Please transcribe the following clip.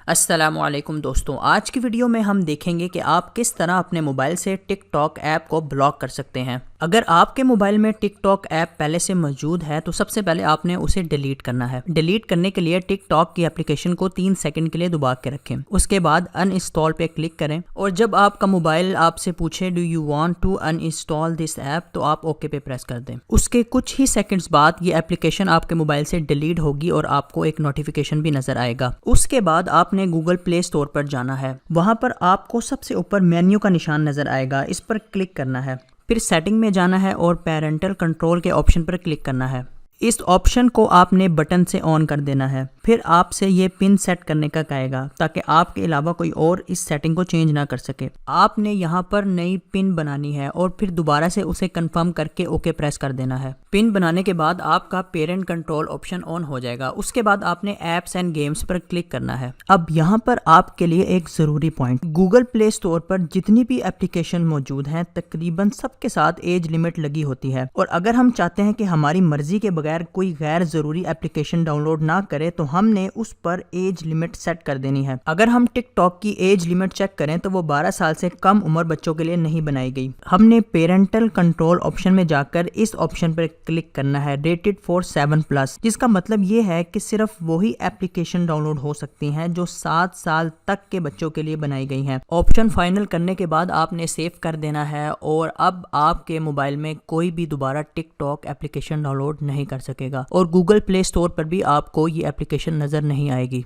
السلام علیکم دوستوں، آج کی ویڈیو میں ہم دیکھیں گے کہ آپ کس طرح اپنے موبائل سے ٹک ٹاک ایپ کو بلاک کر سکتے ہیں۔ اگر آپ کے موبائل میں ٹک ٹاک ایپ پہلے سے موجود ہے تو سب سے پہلے آپ نے اسے ڈیلیٹ کرنا ہے۔ ڈیلیٹ کرنے کے لیے ٹک ٹاک کی اپلیکیشن کو 3 سیکنڈ کے لیے دبا کے رکھیں، اس کے بعد ان انسٹال پہ کلک کریں، اور جب آپ کا موبائل آپ سے پوچھے do you want to uninstall this app تو آپ اوکے پہ پریس کر دیں۔ اس کے کچھ ہی سیکنڈز بعد یہ اپلیکیشن آپ کے موبائل سے ڈیلیٹ ہوگی اور آپ کو ایک نوٹیفیکیشن بھی نظر آئے گا۔ اس کے بعد آپ نے گوگل پلے اسٹور پر جانا ہے، وہاں پر آپ کو سب سے اوپر مینیو کا نشان نظر آئے گا، اس پر کلک کرنا ہے، پھر سیٹنگ میں جانا ہے اور پیرنٹل کنٹرول کے آپشن پر کلک کرنا ہے۔ اس آپشن کو آپ نے بٹن سے آن کر دینا ہے، پھر آپ سے یہ پن سیٹ کرنے کا کہے گا تاکہ آپ کے علاوہ کوئی اور اس سیٹنگ کو چینج نہ کر سکے۔ آپ نے یہاں پر نئی پن بنانی ہے اور پھر دوبارہ سے اسے کنفرم کر کے اوکے پریس کر دینا ہے۔ پن بنانے کے بعد آپ کا پیرنٹ کنٹرول آپشن آن ہو جائے گا۔ اس کے بعد آپ نے apps and games per click کرنا ہے۔ اب یہاں پر آپ کے لیے ایک ضروری پوائنٹ، گوگل پلے اسٹور پر جتنی بھی اپلیکیشن موجود ہیں تقریباً سب کے ساتھ ایج لمٹ لگی ہوتی ہے، اور اگر ہم چاہتے ہیں کہ ہماری مرضی کے بغیر کوئی غیر ضروری اپلیکیشن ڈاؤن لوڈ نہ کرے تو ہم نے اس پر ایج لمٹ سیٹ کر دینی ہے۔ اگر ہم ٹک ٹاک کی ایج لمٹ چیک کریں تو وہ 12 سال سے کم عمر بچوں کے لیے نہیں بنائی گئی۔ ہم نے پیرنٹل کنٹرول آپشن میں جا کر اس آپشن پر کلک کرنا ہے ریٹڈ فار 7+، جس کا مطلب یہ ہے کہ صرف وہی اپلیکیشن ڈاؤن لوڈ ہو سکتی ہیں جو 7 سال تک کے بچوں کے لیے بنائی گئی ہیں۔ آپشن فائنل کرنے کے بعد آپ نے سیو کر دینا ہے، اور اب آپ کے موبائل میں کوئی بھی دوبارہ ٹک ٹاک اپلیکیشن ڈاؤن لوڈ نہیں کر سکے گا، اور گوگل پلے اسٹور پر بھی آپ کو یہ اپلیکیشن نظر نہیں آئے گی۔